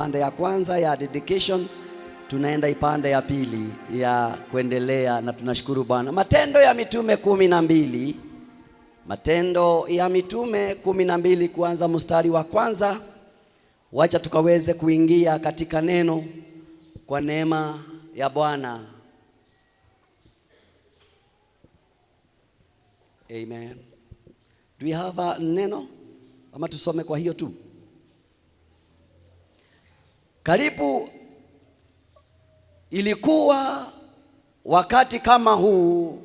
Pande ya kwanza ya dedication, tunaenda ipande ya pili ya kuendelea, na tunashukuru Bwana. Matendo ya Mitume 12, Matendo ya Mitume 12 kuanza mstari wa kwanza. Wacha tukaweze kuingia katika neno kwa neema ya Bwana. Amen. Do we have a neno? Ama tusome kwa hiyo tu? Karibu ilikuwa wakati kama huu,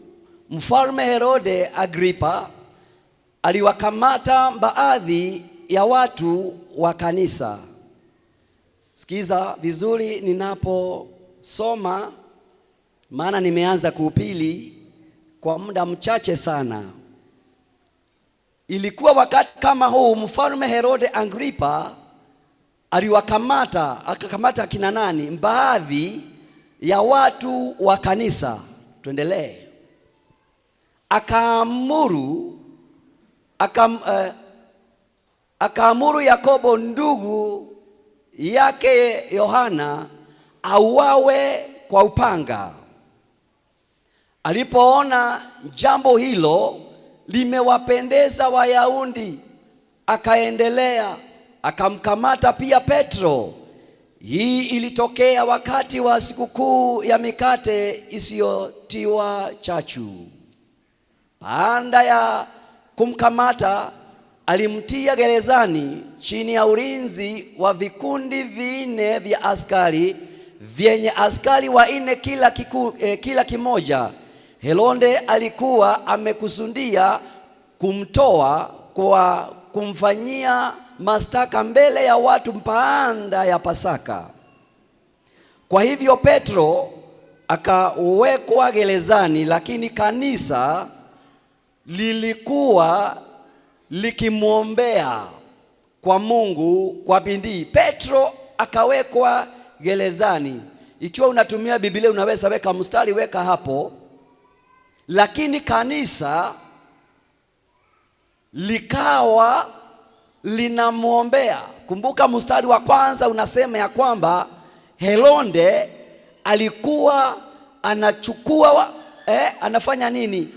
Mfalme Herode Agripa aliwakamata baadhi ya watu wa kanisa. Sikiza vizuri ninaposoma, maana nimeanza kuhubiri kwa muda mchache sana. Ilikuwa wakati kama huu, Mfalme Herode Agripa akakamata kina nani? Baadhi ya watu wa kanisa. Tuendelee. Akaamuru Yakobo ndugu yake Yohana auawe kwa upanga. Alipoona jambo hilo limewapendeza Wayahudi, akaendelea akamkamata pia Petro. Hii ilitokea wakati wa sikukuu ya mikate isiyotiwa chachu. Baada ya kumkamata, alimtia gerezani chini ya ulinzi wa vikundi vinne vya askari vyenye askari wanne kila kimoja. Herode alikuwa amekusudia kumtoa kwa kumfanyia mashtaka mbele ya watu baada ya Pasaka. Kwa hivyo Petro akawekwa gerezani, lakini kanisa lilikuwa likimwombea kwa Mungu kwa bidii. Petro akawekwa gerezani. Ikiwa unatumia Biblia unaweza weka mstari, weka hapo. Lakini kanisa likawa linamwombea. Kumbuka mstari wa kwanza unasema ya kwamba Herode alikuwa anachukua anafanya nini?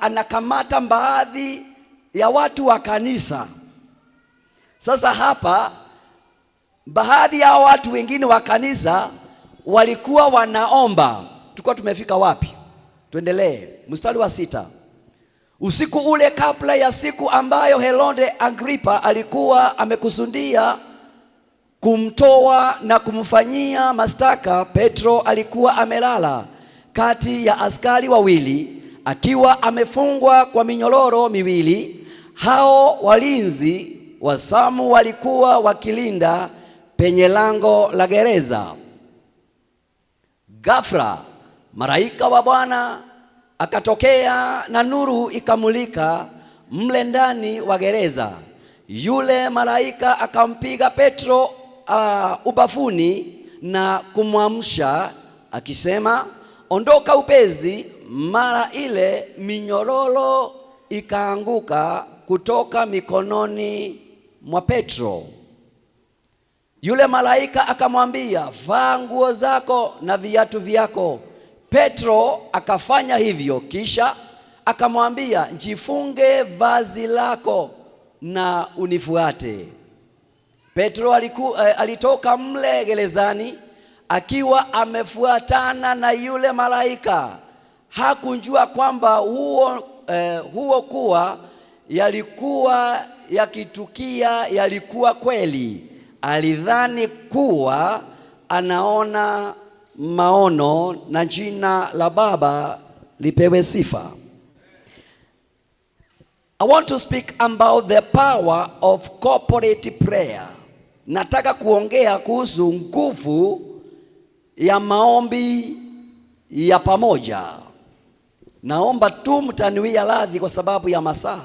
Anakamata baadhi ya watu wa kanisa. Sasa hapa baadhi ya watu wengine wa kanisa walikuwa wanaomba. Tulikuwa tumefika wapi? Tuendelee. Mstari wa 6. Usiku ule kabla ya siku ambayo Herode Agripa alikuwa amekusudia kumtoa na kumfanyia mashtaka, Petro alikuwa amelala kati ya askari wawili, akiwa amefungwa kwa minyororo miwili. Hao walinzi wa zamu walikuwa wakilinda penye lango la gereza. Ghafla malaika wa Bwana akatokea na nuru ikamulika mle ndani wa gereza. Yule malaika akampiga Petro ubavuni na kumwamsha akisema, ondoka upesi. Mara ile minyororo ikaanguka kutoka mikononi mwa Petro. Yule malaika akamwambia, vaa nguo zako na viatu vyako. Petro akafanya hivyo, kisha akamwambia, jifunge vazi lako na unifuate. Petro alitoka mle gerezani akiwa amefuatana na yule malaika. Hakujua kwamba huo kuwa yalikuwa yakitukia yalikuwa kweli. Alidhani kuwa anaona maono, na jina la Baba lipewe sifa. I want to speak about the power of corporate prayer. Nataka kuongea kuhusu nguvu ya maombi ya pamoja. Naomba tu mtaniwia radhi kwa sababu ya masaa,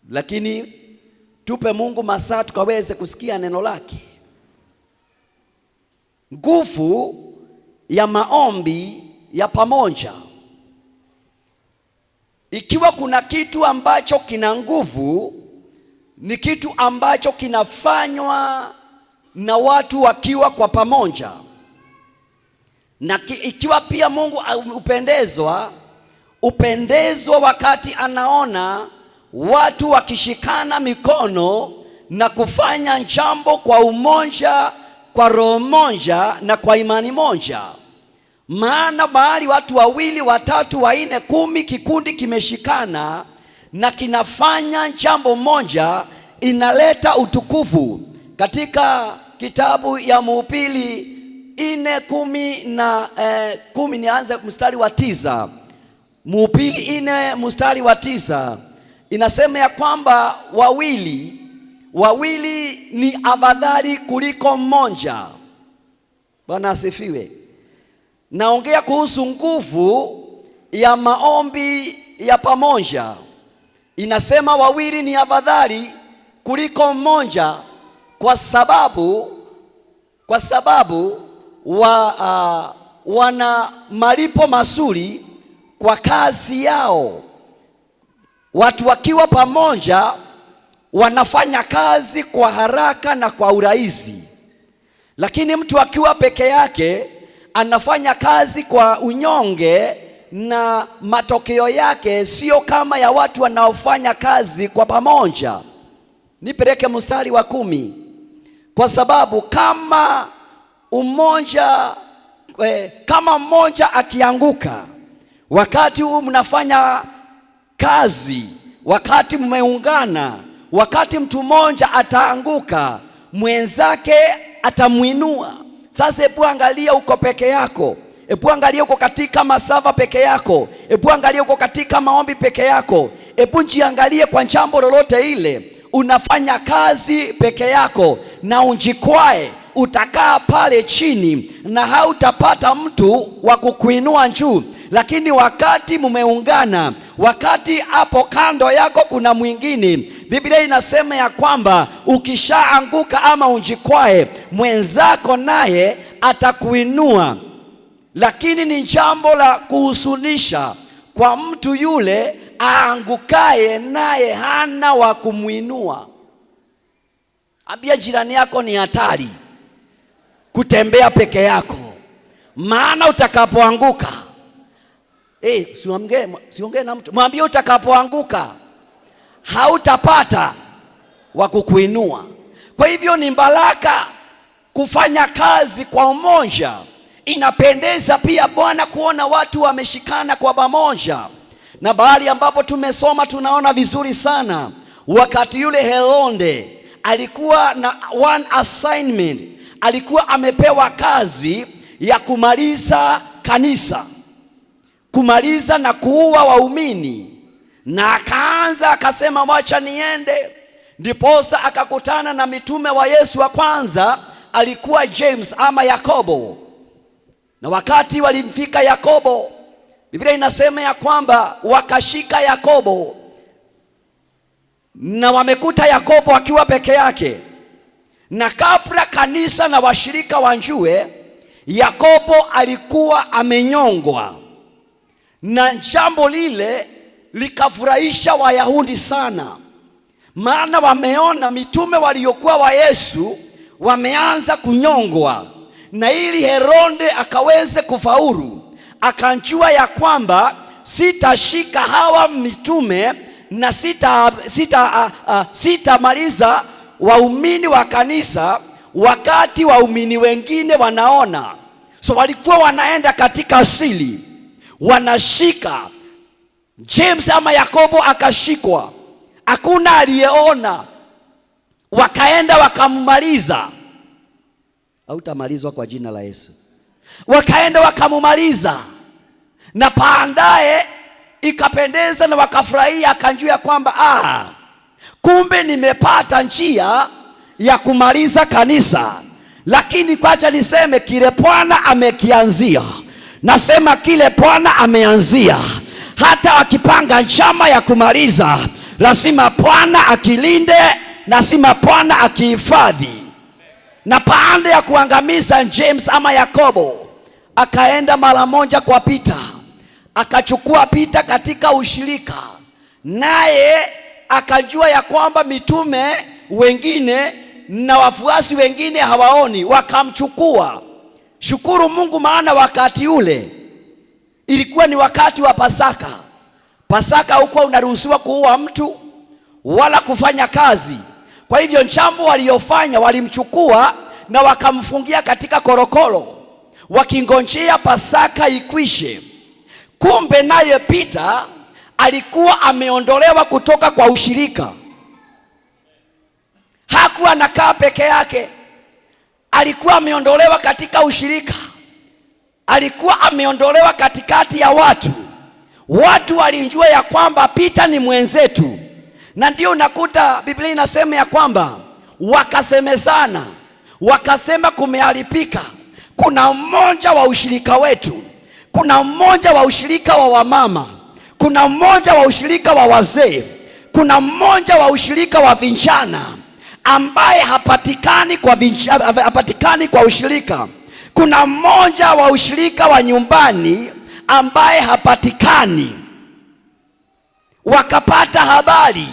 lakini tupe Mungu masaa tukaweze kusikia neno lake. Nguvu ya maombi ya pamoja. Ikiwa kuna kitu ambacho kina nguvu, ni kitu ambacho kinafanywa na watu wakiwa kwa pamoja. Na ikiwa pia Mungu upendezwa wakati anaona watu wakishikana mikono na kufanya jambo kwa umoja, kwa roho moja na kwa imani moja. Maana mahali watu 2, 3, 4, 10 kikundi kimeshikana na kinafanya jambo moja, inaleta utukufu. Katika kitabu ya Mhubiri 4:10 nianze mstari wa 9. Mhubiri 4 mstari wa 9 inasema ya kwamba wawili ni afadhali kuliko mmoja. Bwana asifiwe. Naongea kuhusu nguvu ya maombi ya pamoja. Inasema 2 ni afadhali kuliko mmoja kwa sababu wana malipo mazuri kwa kazi yao. Watu wakiwa pamoja wanafanya kazi kwa haraka na kwa urahisi, lakini mtu akiwa peke yake anafanya kazi kwa unyonge na matokeo yake sio kama ya watu wanaofanya kazi kwa pamoja. Nipeleke mstari wa 10. Kwa sababu kama mmoja akianguka, wakati huu mnafanya kazi, wakati mmeungana, wakati mtu mmoja ataanguka, mwenzake atamuinua. Sasa hebu angalia uko peke yako, hebu angalia uko katika masafa peke yako, hebu angalia uko katika maombi peke yako, hebu jiangalie kwa jambo lolote ile unafanya kazi peke yako na unjikwae, utakaa pale chini na hautapata mtu wa kukuinua juu. Lakini wakati mumeungana, wakati hapo kando yako kuna mwingine, Biblia inasema ya kwamba ukishaanguka ama unjikwae, mwenzako naye atakuinua. Lakini ni jambo la kuhusunisha kwa mtu yule aangukaye naye hana wa kumuinua. Ambia jirani yako ni hatari kutembea peke yako, maana utakapoanguka, siongee na mtu, mwambie utakapoanguka hautapata wa kukuinua. Kwa hivyo ni baraka kufanya kazi kwa umoja. Inapendeza pia Bwana kuona watu wameshikana kwa pamoja. Na bahali ambapo tumesoma tunaona vizuri sana, wakati yule Herode alikuwa na one assignment, alikuwa amepewa kazi ya kumaliza kanisa, kumaliza na kuua waumini. Na akaanza akasema, wacha niende. Ndiposa akakutana na mitume wa Yesu wa kwanza, alikuwa James ama Yakobo. Na wakati walimfika Yakobo, Biblia inasema ya kwamba wakashika Yakobo na wamekuta Yakobo akiwa peke yake. Na kabla kanisa na washirika wanjue, Yakobo alikuwa amenyongwa. Na jambo lile likafurahisha Wayahudi sana, maana wameona mitume waliokuwa wa Yesu wameanza kunyongwa. Na ili Herode akaweze kufaulu, akanjua ya kwamba sitashika hawa mitume na sitamaliza waumini wa kanisa wakati waumini wengine wanaona. So walikuwa wanaenda katika asili, wanashika. James ama Yakobo akashikwa, hakuna aliyeona, wakaenda wakamumaliza. Hautamalizwa kwa jina la Yesu. Wakaenda wakamumaliza, na baadaye ikapendeza na wakafurahia, akanjua kwamba kumbe nimepata njia ya kumaliza kanisa. Lakini kwacha niseme kile Bwana amekianzia, nasema kile Bwana ameanzia, hata wakipanga njama ya kumaliza, lazima Bwana akilinde, lazima Bwana akihifadhi. Na baada ya kuangamiza James ama Yakobo, akaenda mara moja kwa Peter, akachukua Peter katika ushirika, naye akajua ya kwamba mitume wengine na wafuasi wengine hawaoni, wakamchukua. Shukuru Mungu, maana wakati ule ilikuwa ni wakati wa Pasaka. Pasaka haukuwa unaruhusiwa kuua mtu wala kufanya kazi. Kwa hivyo jambo waliofanya, walimchukua na wakamfungia katika korokoro, wakingojea Pasaka ikwishe. Kumbe naye Peter alikuwa ameondolewa kutoka kwa ushirika. Hakuwa anakaa peke yake, alikuwa ameondolewa katika ushirika. Alikuwa ameondolewa katikati ya watu. Watu walijua ya kwamba Peter ni mwenzetu, na ndio unakuta Biblia inasema ya kwamba wakasemezana, wakasema kumeharibika. Kuna mmoja wa ushirika wetu, kuna mmoja wa ushirika wa wamama, kuna mmoja wa ushirika wa wazee, kuna mmoja wa ushirika wa vijana ambaye hapatikani kwa ushirika. Kuna mmoja wa ushirika wa nyumbani ambaye hapatikani. Wakapata habari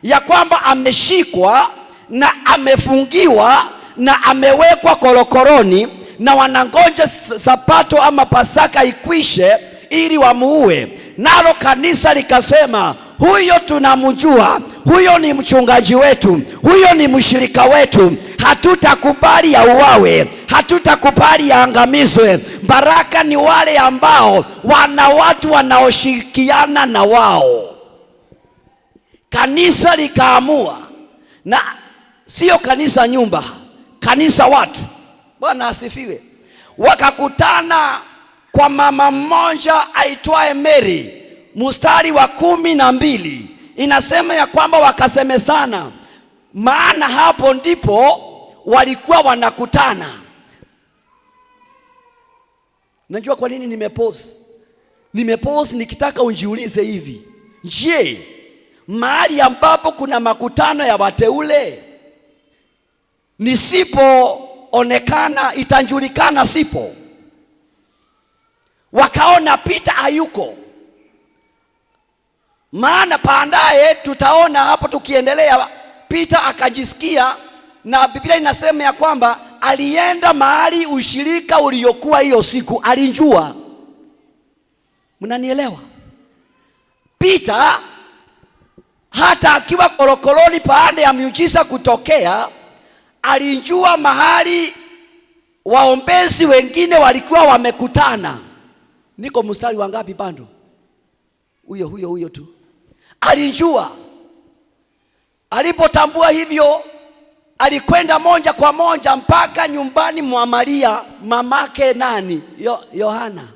ya kwamba ameshikwa na amefungiwa na amewekwa korokoroni, na wanangoja Sabato ama Pasaka ikwishe ili wamuue. Nalo kanisa likasema, huyo tunamjua, huyo ni mchungaji wetu, huyo ni mshirika wetu, hatutakubali auawe, hatutakubali aangamizwe. Baraka ni wale ambao wana watu wanaoshirikiana na wao. Kanisa likaamua, na sio kanisa nyumba, kanisa watu. Bwana asifiwe. Wakakutana kwa mama mmoja aitwaye Mary. Mstari wa 12 inasema ya kwamba wakasemezana, maana hapo ndipo walikuwa wanakutana. Najua kwa nini nimepause nikitaka unjiulize hivi. Je, mahali ambapo kuna makutano ya wateule nisipoonekana itajulikana sipo? Wakaona Peter hayuko, maana baadaye tutaona hapo tukiendelea, Peter akajisikia, na Biblia inasema ya kwamba alienda mahali ushirika uliokuwa hiyo siku, alijua. Mnanielewa? Peter hata akiwa korokoroni baada ya miujiza kutokea, alijua mahali waombezi wengine walikuwa wamekutana. Niko mstari wa ngapi bado? Huyo tu. Alijua. Alipotambua hivyo, alikwenda moja kwa moja mpaka nyumbani mwa Maria, mamake nani? Yohana,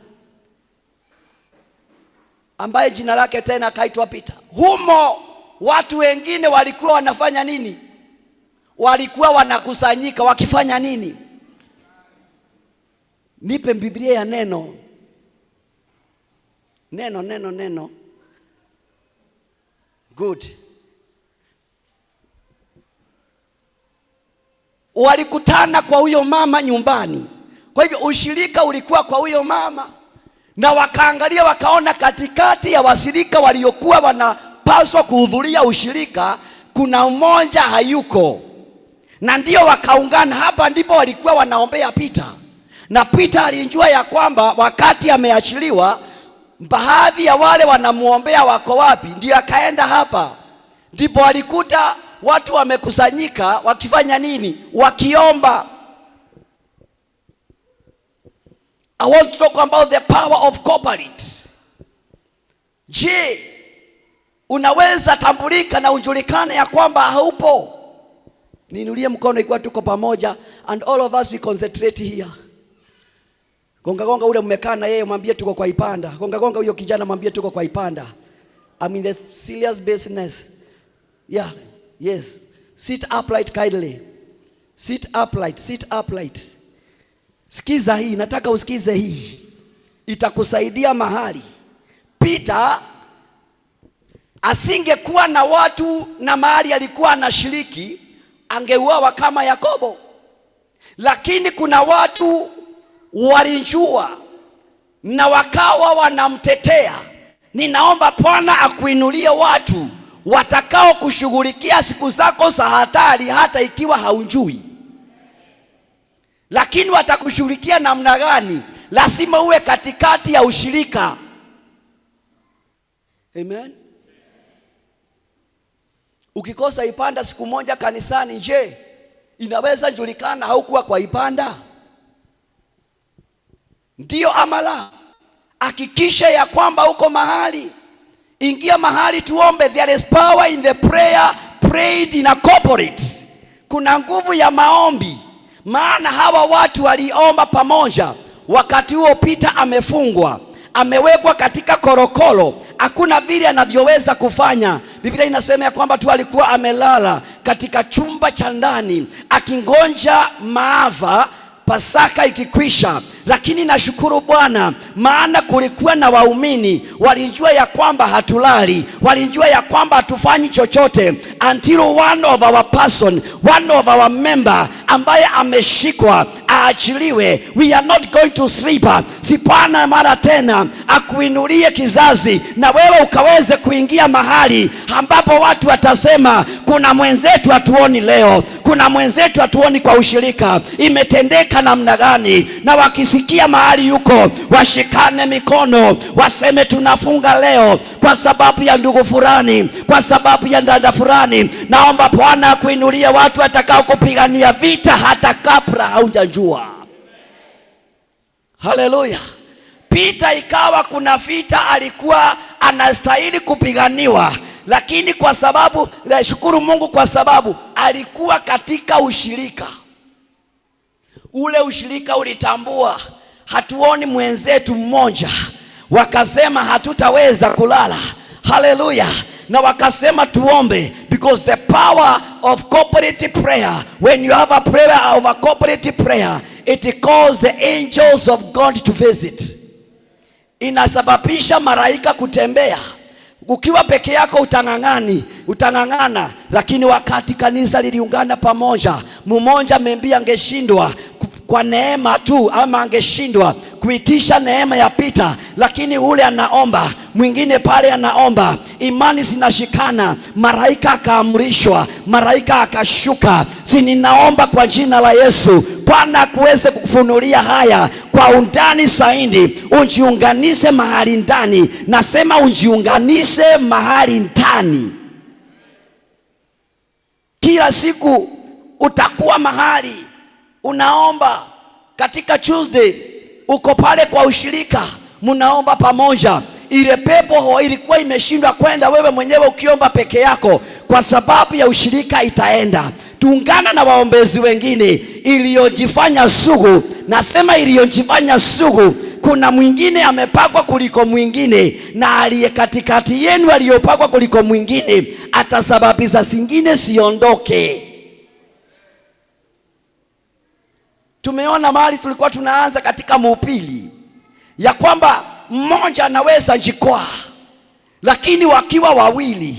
ambaye jina lake tena akaitwa Peter. Humo watu wengine walikuwa wanafanya nini? Walikuwa wanakusanyika wakifanya nini? Nipe Biblia ya neno. Good. Walikutana kwa huyo mama nyumbani. Kwa hivyo ushirika ulikuwa kwa huyo mama, na wakaangalia wakaona katikati ya washirika waliokuwa wanapaswa kuhudhuria ushirika kuna mmoja hayuko, na ndio wakaungana. Hapa ndipo walikuwa wanaombea Peter, na Peter alijua ya kwamba wakati ameachiliwa, baadhi ya wale wanamuombea wako wapi, ndio akaenda hapa. Ndipo walikuta watu wamekusanyika wakifanya nini? Wakiomba. I want to talk about the power of corporate. Je, unaweza tambulika na unjulikane ya kwamba haupo? Niinulie mkono ikiwa tuko pamoja, and all of us we concentrate here. Gonga ule mmekaa na yeye, mwambie tuko kwa Ipanda. Gonga huyo kijana, mwambie tuko kwa Ipanda. I'm in the serious business. Yeah, yes. Sit upright kindly. Sit upright. Sikiza hii, nataka usikize hii. Itakusaidia mahali. Peter asingekuwa na watu na mahali alikuwa anashiriki, angeuawa kama Yakobo. Lakini kuna watu walijua na wakawa wanamtetea. Ninaomba Bwana akuinulie watu watakao kushughulikia siku zako za hatari hata ikiwa haunjui. Lakini watakushughulikia namna gani? Lazima uwe katikati ya ushirika. Amen. Ukikosa ipanda siku moja kanisani, je, inaweza julikana haukuwa kwa ipanda? Ndio ama la? Hakikisha ya kwamba uko mahali. Ingia mahali tuombe. There is power in the prayer prayed in a corporate. Kuna nguvu ya maombi. Maana hawa watu waliomba pamoja. Wakati huo Peter amefungwa, amewekwa katika korokoro, hakuna vile anavyoweza kufanya. Biblia inasema ya kwamba tu alikuwa amelala katika chumba cha ndani akingonja maafa Pasaka ikikwisha. Lakini nashukuru Bwana, maana kulikuwa na waumini walijua ya kwamba hatulali, walijua ya kwamba hatufanyi chochote until one of our member ambaye ameshikwa aachiliwe. We are not going to sleep. Sipana mara tena akuinulie kizazi na wewe ukaweze kuingia mahali ambapo watu watasema kuna mwenzetu hatuoni leo, kuna mwenzetu hatuoni kwa ushirika, imetendeka namna gani? Na wakisikia mahali yuko, washikane mikono, waseme tunafunga leo kwa sababu ya ndugu fulani, kwa sababu ya dada fulani. Naomba Bwana akuinulie watu watakao kupigania vita hata kabla haujajua. Haleluya. Peter ikawa kuna vita alikuwa anastahili kupiganiwa, lakini kwa sababu, nashukuru Mungu kwa sababu alikuwa katika ushirika. Ule ushirika ulitambua hatuoni mwenzetu mmoja, wakasema hatutaweza kulala. Haleluya. Na wakasema tuombe, because the power of corporate prayer, when you have a prayer of a corporate prayer, it calls the angels of God to visit. Inasababisha malaika kutembea. Ukiwa peke yako utangangana, lakini wakati kanisa liliungana pamoja, mmoja membia angeshindwa kwa neema tu, ama angeshindwa kuitisha neema ya Peter, lakini ule anaomba, mwingine pale anaomba, imani zinashikana, malaika akaamrishwa, malaika akashuka. Si ninaomba kwa jina la Yesu, Bwana kuweze kukufunulia haya kwa undani zaidi, unjiunganishe mahali ndani. Nasema unjiunganishe mahali ndani. Kila siku utakuwa mahali unaomba. Katika Tuesday uko pale kwa ushirika, mnaomba pamoja. Ile pepo ilikuwa imeshindwa kwenda, wewe mwenyewe ukiomba peke yako, kwa sababu ya ushirika itaenda. Tuungana na waombezi wengine iliyojifanya sugu. Nasema iliyojifanya sugu, kuna mwingine amepakwa kuliko mwingine, na aliye katikati yenu aliyopakwa kuliko mwingine atasababisha zingine siondoke. Tumeona mahali tulikuwa tunaanza katika Mhubiri ya kwamba mmoja anaweza jikwaa, lakini wakiwa wawili.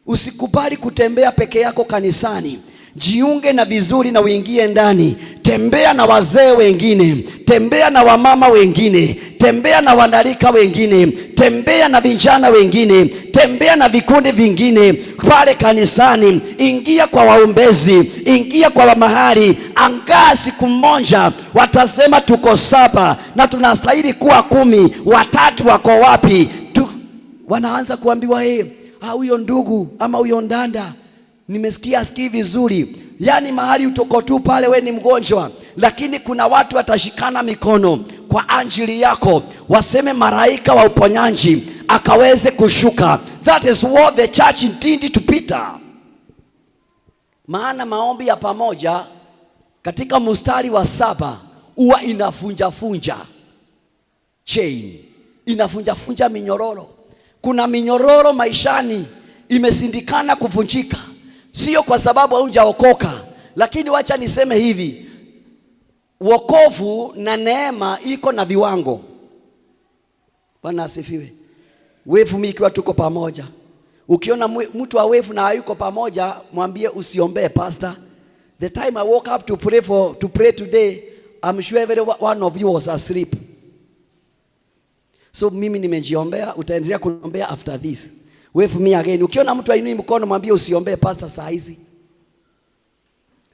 Usikubali kutembea peke yako kanisani. Jiunge na vizuri na uingie ndani. Tembea na wazee wengine, tembea na wamama wengine, tembea na wanarika wengine, tembea na vijana wengine, tembea na vikundi vingine pale kanisani. Ingia kwa waombezi, ingia kwa mahali. Angaa siku moja watasema tuko 7 na tunastahili kuwa 10, watatu wako wapi? Wanaanza kuambiwa huyo ndugu ama huyo ndanda nimesikia asikii vizuri. Yani mahali utoko tu pale, we ni mgonjwa, lakini kuna watu watashikana mikono kwa ajili yako, waseme malaika wa uponyaji akaweze kushuka. That is what the church intended to Peter. Maana maombi ya pamoja katika mstari wa 7 huwa inafunja chain, inafunja minyororo. Kuna minyororo maishani imesindikana kuvunjika, sio kwa sababu haujaokoka, lakini wacha niseme hivi, wokovu na neema iko na viwango. Bwana asifiwe. Wevu mikiwa tuko pamoja. Ukiona mtu wa wevu na hayuko pamoja, mwambie usiombee pastor. The time I woke up to pray today, I'm sure every one of you was asleep. So mimi nimejiombea, utaendelea kuombea after this. Wave me again. Ukiona mtu ainui mkono mwambie usiombee pastor saa hizi.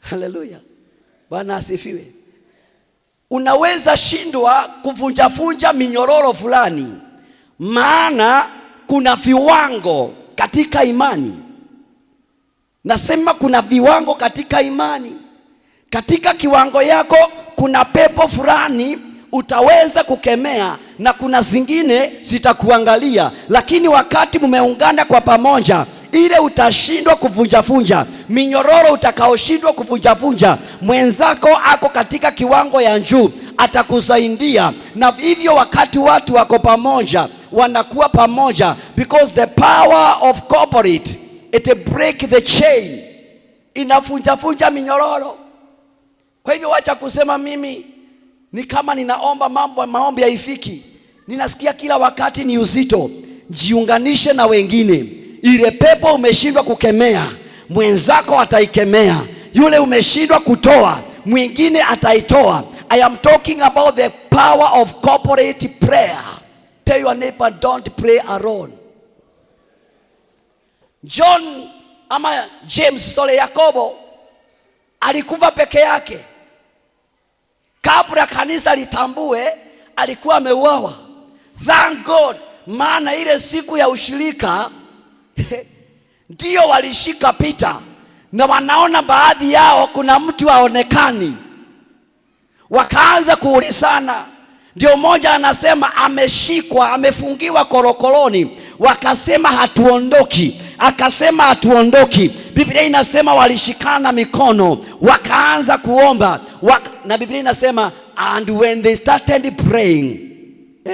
Hallelujah. Bwana asifiwe. Unaweza shindwa kuvunja minyororo fulani, maana kuna viwango katika imani. Nasema kuna viwango katika imani. Katika kiwango yako kuna pepo fulani utaweza kukemea na kuna zingine zitakuangalia, lakini wakati mumeungana kwa pamoja, ile utashindwa kuvunja minyororo, utakaoshindwa kuvunja mwenzako ako katika kiwango ya juu atakusaidia. Na hivyo wakati watu wako pamoja, wanakuwa pamoja, because the power of corporate, it break the chain, inavunja minyororo. Kwa hivyo wacha kusema mimi ni kama ninaomba maombi haifiki. Ninasikia kila wakati ni uzito. Jiunganishe na wengine. Ile pepo umeshindwa kukemea, mwenzako ataikemea. Yule umeshindwa kutoa, mwingine ataitoa. I am talking about the power of corporate prayer. Tell your neighbor, don't pray alone. Yakobo alikufa peke yake. Kabla kanisa litambue alikuwa ameuawa. Thank God, maana ile siku ya ushirika ndio walishika Peter, na wanaona baadhi yao kuna mtu haonekani. Wakaanza kuulizana. Ndio mmoja anasema ameshikwa, amefungiwa korokoroni. Wakasema hatuondoki. Akasema hatuondoki. Biblia inasema walishikana mikono, wakaanza kuomba. Na Biblia inasema and when they started praying,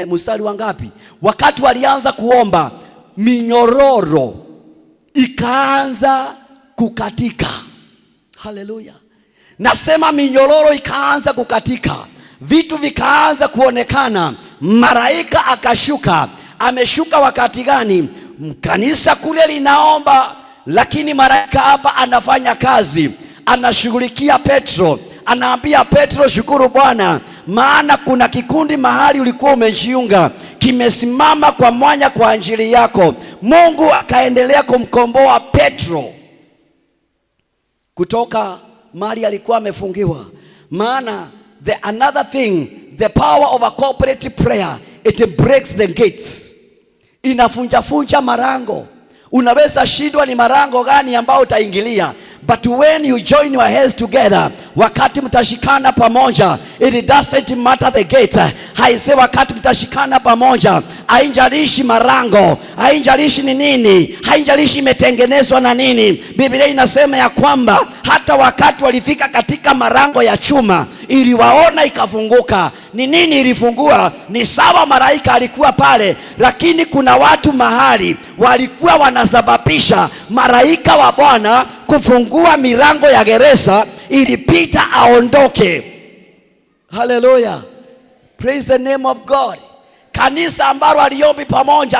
mstari wangapi? Wakati walianza kuomba, minyororo ikaanza kukatika. Haleluya. Nasema minyororo ikaanza kukatika. Vitu vikaanza kuonekana. Malaika akashuka. Ameshuka wakati gani? Kanisa kule linaomba, lakini malaika hapa anafanya kazi. Anashughulikia Petro. Anaambia Petro, shukuru Bwana, maana kuna kikundi mahali ulikuwa umejiunga kimesimama kwa mwanya kwa ajili yako. Mungu akaendelea kumkomboa Petro kutoka mahali alikuwa amefungiwa. Maana another thing, the power of a corporate prayer, it breaks the gates. Inafunja marango. Unaweza shindwa ni marango gani ambao utaingilia, but when you join your hands together, wakati mtashikana pamoja, it doesn't matter the gate. Haise wakati mtashikana pamoja, haijalishi marango, haijalishi ni nini, haijalishi imetengenezwa na nini. Biblia inasema ya kwamba hata wakati walifika katika marango ya chuma, iliwaona ikafunguka. Ni nini ilifungua? Ni sawa malaika alikuwa pale, lakini kuna watu mahali walikuwa wanasababisha malaika wa Bwana kufungua milango ya gereza ili Peter aondoke. Hallelujah. Praise the name of God. Kanisa ambalo aliombi pamoja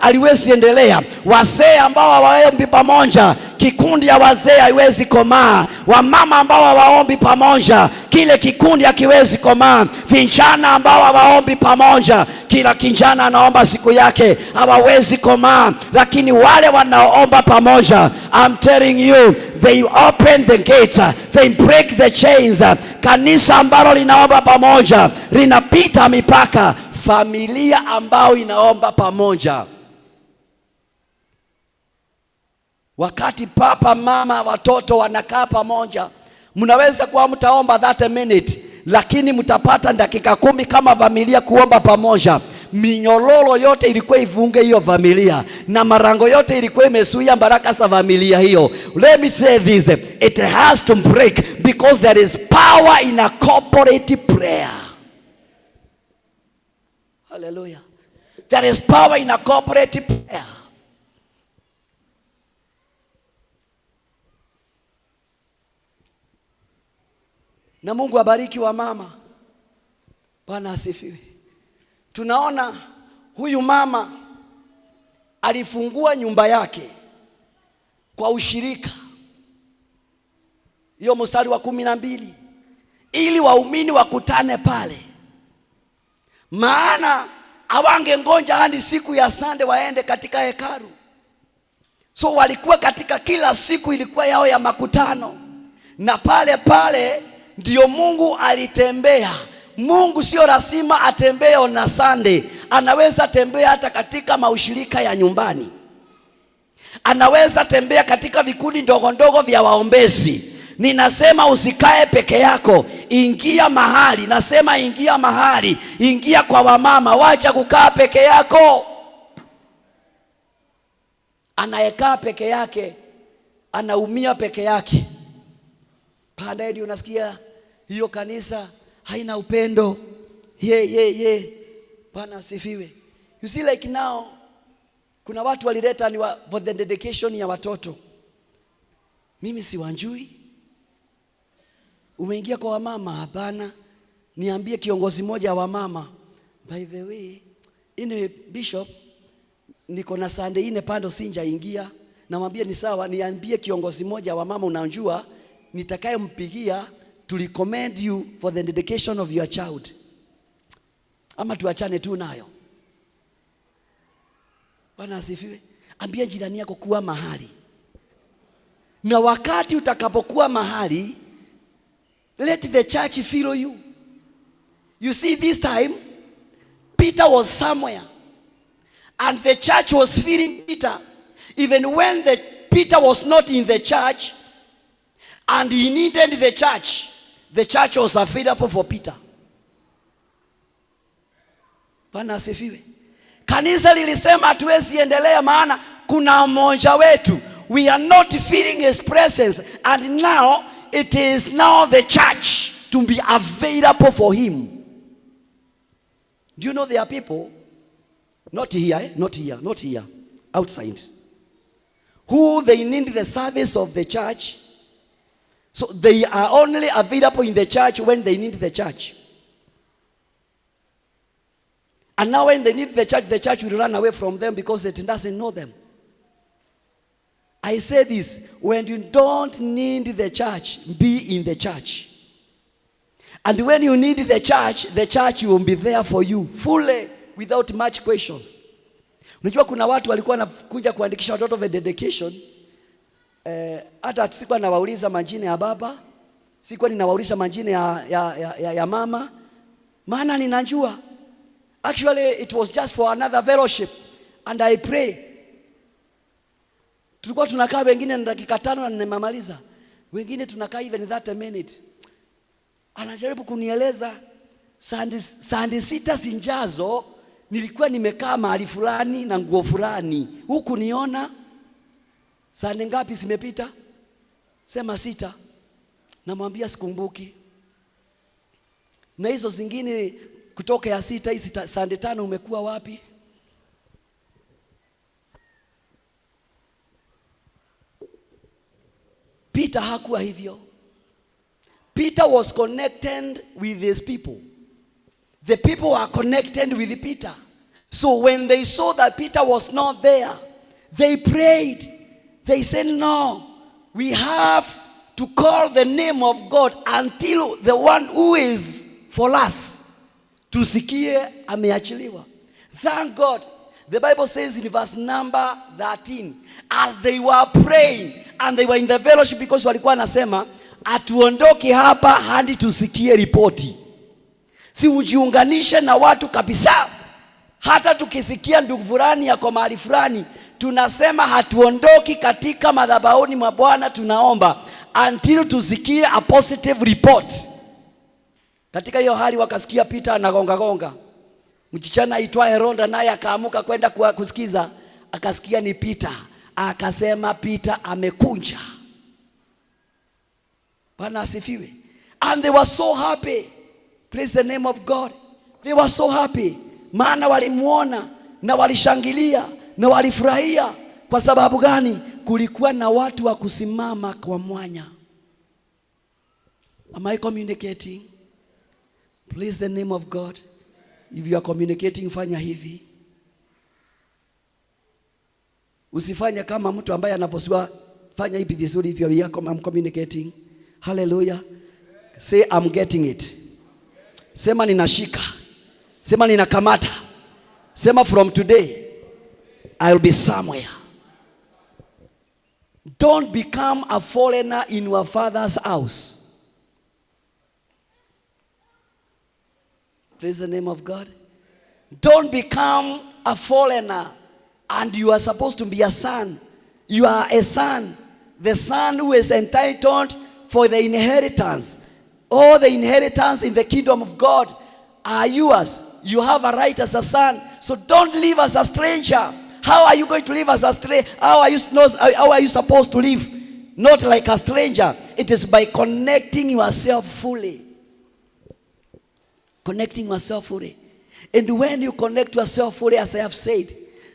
aliwezi endelea. Wazee ambao hawaombi pamoja, kikundi ya wazee haiwezi komaa. Wamama ambao hawaombi pamoja, kile kikundi hakiwezi komaa. Vijana ambao hawaombi pamoja, kila kijana anaomba siku yake, hawawezi komaa. Lakini wale wanaoomba pamoja, I'm telling you, they open the gate, they break the chains. Kanisa ambalo linaomba pamoja linapita mipaka. Familia ambao inaomba pamoja, wakati papa, mama, watoto wanakaa pamoja, mnaweza kuwa mtaomba 30 minutes, lakini mtapata dakika 10 kama familia kuomba pamoja. Minyororo yote ilikuwa ivunge hiyo familia, na marango yote ilikuwa imesuia baraka za familia hiyo. Let me say this, it has to break, because there is power in a corporate prayer. Hallelujah. There is power in a corporate prayer. Na Mungu abariki wa mama. Bwana asifiwe. Tunaona huyu mama alifungua nyumba yake kwa ushirika. Hiyo mstari wa 12, ili waumini wakutane pale. Maana hawangengoja hadi siku ya Sunday waende katika hekalu. So walikuwa katika kila siku ilikuwa yao ya makutano. Na pale pale ndio Mungu alitembea. Mungu sio lazima atembee na Sunday. Anaweza tembea hata katika maushirika ya nyumbani. Anaweza tembea katika vikundi ndogo ndogo vya waombezi. Ninasema usikae peke yako, ingia mahali. Nasema ingia mahali, ingia kwa wamama, wacha kukaa peke yako. Anayekaa peke yake anaumia peke yake. Baadaye ndio unasikia hiyo kanisa haina upendo. Bwana asifiwe. You see like now kuna watu walileta ni for the dedication ya watoto. Mimi siwanjui. Umeingia kwa wamama? Hapana. Niambie kiongozi mmoja wa mama. By the way, bishop niko na Sunday ine pando sinjaingia. Namwambia ni sawa, niambie kiongozi mmoja wa mama unajua nitakayempigia to recommend you for the dedication of your child. Ama tuachane tu nayo. Bwana asifiwe. Ambia jirani yako kuwa mahali. Na wakati utakapokuwa mahali, let the church follow you. You see, this time Peter was somewhere and the church was feeling Peter. Even when Peter was not in the church and he needed the church was available for Peter. Bwana asifiwe. Kanisa lilisema hatuwezi endelea maana kuna mmoja wetu. We are not feeling his presence, and now it is now the church to be available for him. Do you know there are people, not here, outside, who they need the service of the church, so they are only available in the church when they need the church. And now when they need the church will run away from them because it doesn't know them. I say this, when you don't need the church, be in the church. And when you need the church will be there for you fully without much questions. Unajua kuna watu walikuwa wanakuja kuandikisha watoto for dedication. Hata sikuwa nawauliza majina ya baba, sikuwa ninawauliza majina ya mama, maana ninajua. Actually it was just for another fellowship, and I pray. Tulikuwa tunakaa wengine na dakika 5 na nimemaliza. Wengine tunakaa even 30 minutes. Anajaribu kunieleza sandi sita sinjazo nilikuwa nimekaa mahali fulani na nguo fulani. Huku niona sandi ngapi zimepita? Sema 6. Namwambia sikumbuki. Na hizo zingine kutoka ya 6 hizi sandi 5 umekuwa wapi? Peter hakuwa hivyo. Peter was connected with his people. The people were connected with Peter. So when they saw that Peter was not there, they prayed. They said, no, we have to call the name of God until the one who is for us tusikie ameachiliwa. Thank God. The Bible says in verse number 13, as they were praying and they were in the fellowship, because walikuwa nasema atuondoke hapa hadi tusikie ripoti. Si ujiunganishe na watu kabisa. Hata tukisikia ndugu fulani yako mahali fulani, tunasema hatuondoki katika madhabahuni mwa Bwana, tunaomba until tusikie a positive report. Katika hiyo hali wakasikia Peter anagonga. Mchichana aitwaye Ronda naye akaamuka kwenda kusikiza, akasikia ni Peter. Akasema Peter amekunja. Bwana asifiwe. And they were so happy. Praise the name of God. They were so happy. Maana walimuona na walishangilia na walifurahia. Kwa sababu gani? Kulikuwa na watu wa kusimama kwa mwanya. Am I communicating? Praise the name of God. If you are communicating, fanya hivi. Usifanya kama mtu ambaye anaposua, fanya hivi vizuri hivyo yako. I'm communicating. Hallelujah. Say I'm getting it. Sema ninashika. Sema ninakamata. Sema, from today, I'll be somewhere. Don't become a foreigner in your father's house. Praise the name of God. Don't become a foreigner and you are supposed to be a son. You are a son. The son who is entitled for the inheritance. All the inheritance in the kingdom of God are yours. You have a right as a son. So don't live as a stranger. How are you going to live as a stranger? How are you supposed to live? Not like a stranger. It is by connecting yourself fully. Connecting yourself fully. And when you connect yourself fully, as I have said,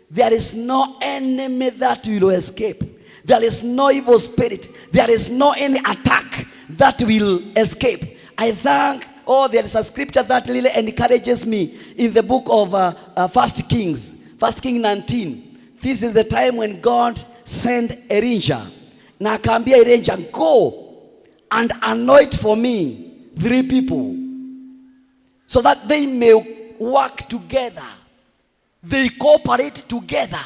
there is no enemy that will escape. There is no evil spirit. There is no any attack that will escape. I thank, there is a scripture that really encourages me in the book of 1 Kings 19. This is the time when God sent Elijah. Na akaambia Elijah, go and anoint for me 3 people so that they may work together. They cooperate together.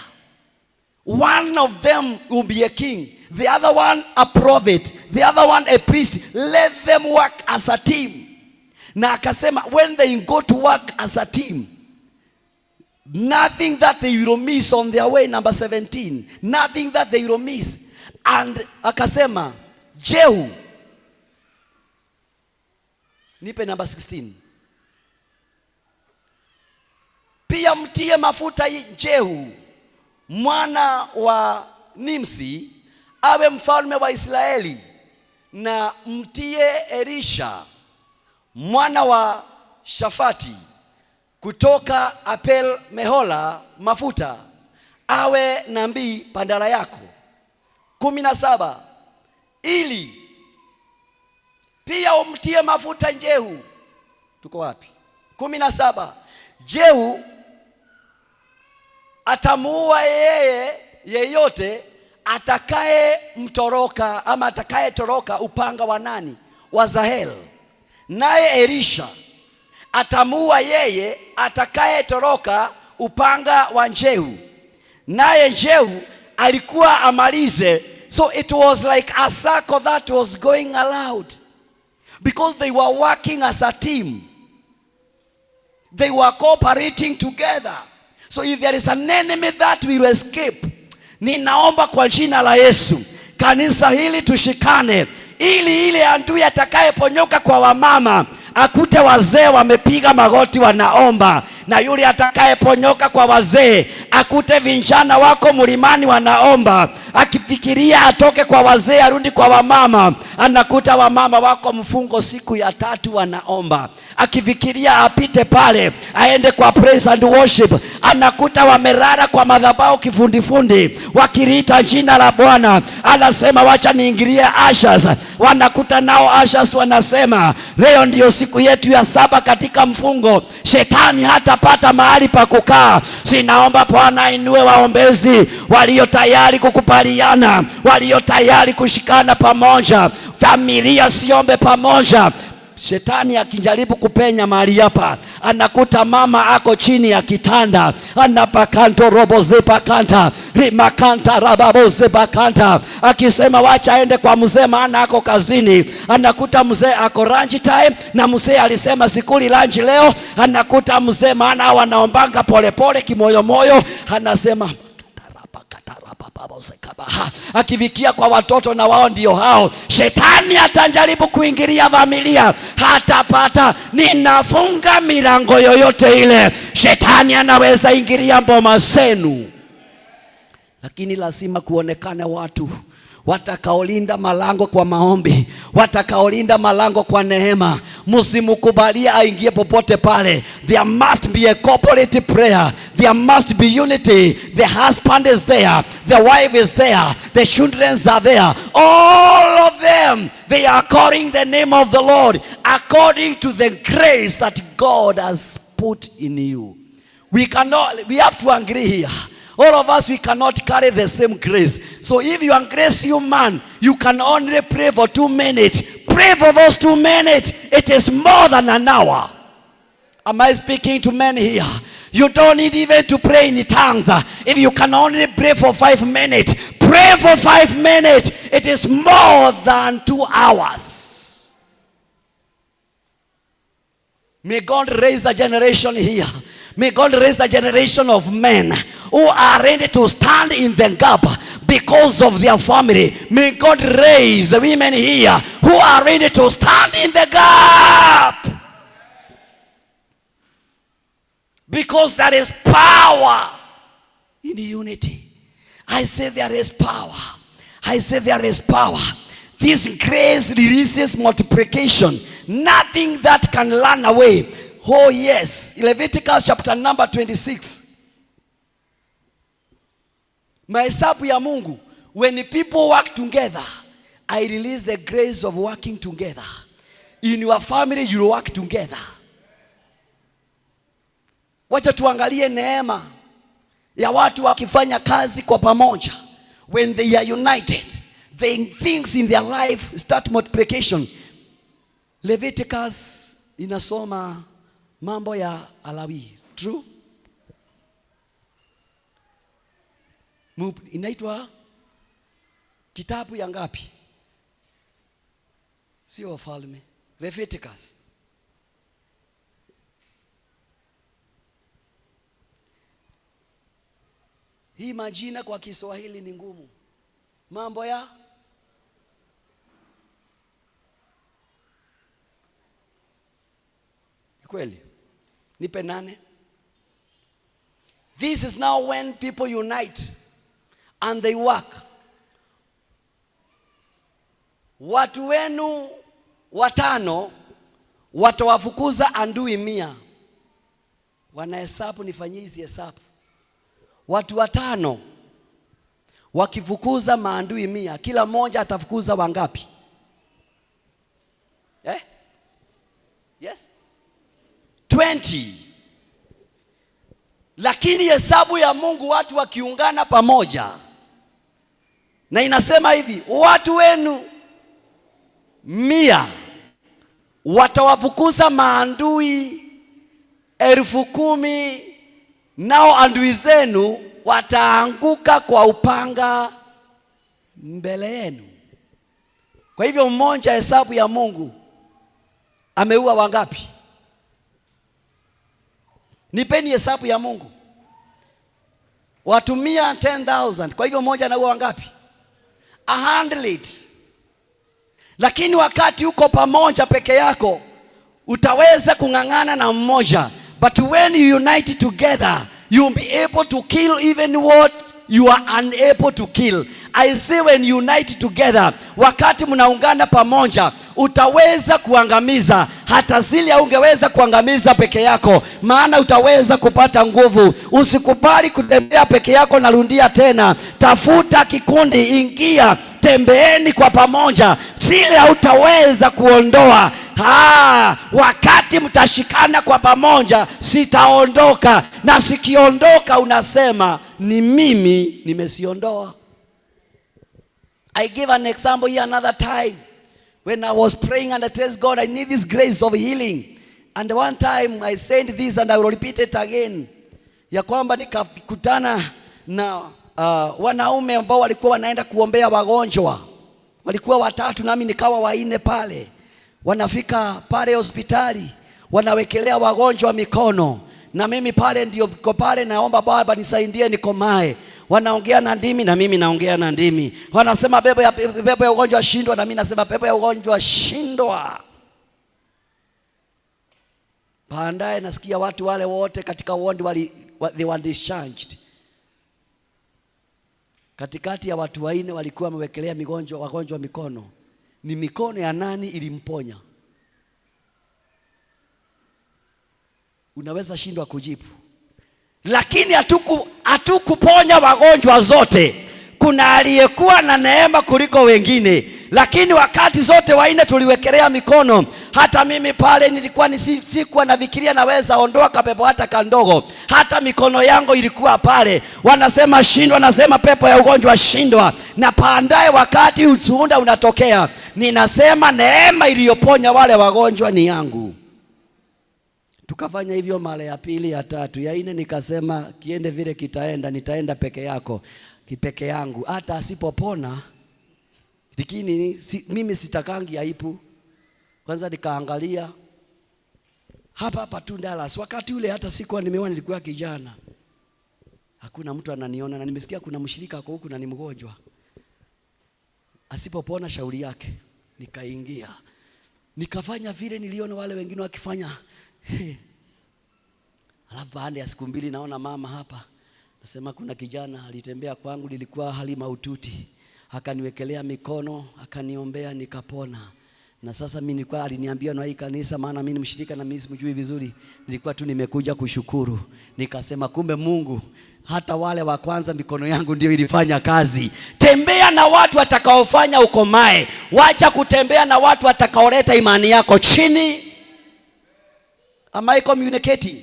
One of them will be a king. The other one a prophet. The other one a priest. Let them work as a team. Na akasema, when they go to work as a team, nothing that they will miss on their way. Number 17. Nothing that they will miss. And akasema, Jehu. Nipe number 16. Pia mtie mafuta Jehu mwana wa Nimsi awe mfalme wa Israeli, na mtie Elisha mwana wa Shafati kutoka Apel Mehola mafuta awe nabii bandara yako. 17. Ili pia umtie mafuta Jehu. Tuko wapi? 17. Jehu atamuua yeyote atakaye mtoroka ama atakaye toroka upanga wa nani? Wa Zahel. Naye Elisha atamuua yeye atakaye toroka upanga wa Jehu. Naye Jehu alikuwa amalize. So it was like a circle that was going aloud, because they were working as a team. They were cooperating together. So if there is an enemy that will escape, ninaomba kwa jina la Yesu, kanisa hili tushikane, ili ile adui atakayeponyoka kwa wamama akute wazee wamepiga magoti wanaomba, na yule atakayeponyoka kwa wazee akute vijana wako mlimani wanaomba. Akifikiria atoke kwa wazee arudi kwa wamama, anakuta wamama wako mfungo siku ya 3 wanaomba. Akifikiria apite pale aende kwa praise and worship, anakuta wamerara kwa madhabahu kifundifundi wakiriita jina la Bwana. Anasema wacha niingilie ashas, wanakuta nao ashas wanasema leo ndio siku yetu ya 7 katika mfungo, shetani hatapata mahali pa kukaa. Sinaomba Bwana ainue waombezi walio tayari kukubaliana, walio tayari kushikana pamoja. Familia siombe pamoja. Shetani akijaribu kupenya mahali hapa, anakuta mama ako chini ya kitanda, anapakanto robo zepakanta rimakanta rababo zepakanta, akisema wacha aende kwa mzee maana ako kazini. Anakuta mzee ako lunch time na mzee alisema sikuli lunch leo. Anakuta mzee maana wanaombanga polepole kimoyo moyo, anasema akivikia kwa watoto na wao ndio hao. Shetani atajaribu kuingilia familia, hatapata. Ninafunga milango yoyote ile. Shetani anaweza ingilia mboma zenu, lakini lazima kuonekane watu watakaolinda malango kwa maombi, watakaolinda malango kwa neema. Msimukubalia aingie popote pale. There must be a corporate prayer. There must be unity. The husband is there, the wife is there, the children are there. All of them, they are calling the name of the Lord according to the grace that God has put in you. We have to agree here. All of us, we cannot carry the same grace. So if you are grace, you man, you can only pray for 2 minutes. Pray for those 2 minutes. It is more than an hour. Am I speaking to men here? You don't need even to pray in tongues. If you can only pray for 5 minutes, pray for 5 minutes. It is more than 2 hours. May God raise a generation here. May God raise a generation of men who are ready to stand in the gap because of their family. May God raise women here who are ready to stand in the gap. Because there is power in unity. I say there is power. I say there is power. This grace releases multiplication. Nothing that can run away. Oh yes. Leviticus chapter number 26. Mahesabu ya Mungu. When people work together, I release the grace of working together. In your family, you work together. Wacha tuangalie neema ya watu wakifanya kazi kwa pamoja. When they are united, things in their life start multiplication. Leviticus inasoma mambo ya Alawi. True? Inaitwa kitabu ya ngapi? Sio Wafalme. Leviticus. Hii majina kwa Kiswahili ni ngumu. Mambo ya kweli. Nipe 8. This is now when people unite and they work. Watu wenu 5 watawafukuza adui 100. Wanahesabu, nifanyie hizi hesabu. Watu 5 wakifukuza maadui 100, kila mmoja atafukuza wangapi? Yes? 20. Lakini hesabu ya Mungu watu wakiungana pamoja. Na inasema hivi, watu wenu 100 watawafukuza maadui 10,000, nao adui zenu wataanguka kwa upanga mbele yenu. Kwa hivyo mmoja, hesabu ya Mungu, ameua wangapi? Nipeni hesabu ya Mungu. Watu 110,000. Kwa hivyo mmoja anaua wangapi? 100. Lakini wakati uko pamoja peke yako, utaweza kung'ang'ana na mmoja. But when you unite together, you'll be able to kill even what you are unable to kill. I say when you unite together, wakati mnaungana pamoja, utaweza kuangamiza hata zile ungeweza kuangamiza peke yako, maana utaweza kupata nguvu. Usikubali kutembea peke yako. Narudia tena, tafuta kikundi, ingia, tembeeni kwa pamoja. Zile hautaweza kuondoa. Wakati mtashikana kwa pamoja, sitaondoka, na sikiondoka unasema ni mimi nimesiondoa. I give an example here another time. When I was praying and I told God I need this grace of healing. And one time I said this and I will repeat it again. Ya kwamba nikakutana na wanaume ambao walikuwa wanaenda kuombea wagonjwa. Walikuwa 3 nami nikawa 4 pale. Wanafika pale hospitali, wanawekelea wagonjwa mikono. Na mimi pale ndio niko pale, naomba Baba nisaidie nikomae. Wanaongea na ndimi na mimi naongea na ndimi. Wanasema pepo ya ugonjwa shindwa, na mimi nasema pepo ya ugonjwa shindwa. Baadaye nasikia watu wale wote katika ward they were discharged. Katikati ya watu 4 walikuwa wamewekelea wagonjwa mikono. Ni mikono ya nani ilimponya? Unaweza shindwa kujibu. Lakini hatukuponya wagonjwa zote. Kuna aliyekuwa na neema kuliko wengine. Lakini wakati zote 4 tuliwekelea mikono. Hata mimi pale nilikuwa sikuwa nafikiria naweza ondoa kapepo hata kandogo. Hata mikono yangu ilikuwa pale. Wanasema shindwa, nasema pepo ya ugonjwa shindwa. Na baadaye wakati ushuhuda unatokea, ninasema neema iliyoponya wale wagonjwa ni yangu. Tukafanya hivyo mara ya pili, ya tatu, ya nne nikasema kiende vile kitaenda, nitaenda peke yako, kipeke yangu. Hata asipopona, lakini mimi sitakangi aibu. Kwanza nikaangalia hapa tu Dallas. Wakati ule hata sikuwa nimeona, nilikuwa kijana. Hakuna mtu ananiona, na nimesikia kuna mshirika kwa huku na ni mgonjwa. Asipopona shauri yake. Nikaingia. Nikafanya vile niliona wale wengine wakifanya. Alafu baada ya siku mbili naona mama hapa. Nasema kuna kijana alitembea kwangu, nilikuwa hali mahututi. Akaniwekelea mikono, akaniombea, nikapona. Na sasa mimi nilikuwa aliniambia na hii kanisa, maana mimi ni mshirika na mimi simjui vizuri. Nilikuwa tu nimekuja kushukuru. Nikasema kumbe Mungu hata wale wa kwanza mikono yangu ndio ilifanya kazi. Tembea na watu watakaofanya ukomae. Wacha kutembea na watu watakaoleta imani yako chini. Am I communicating?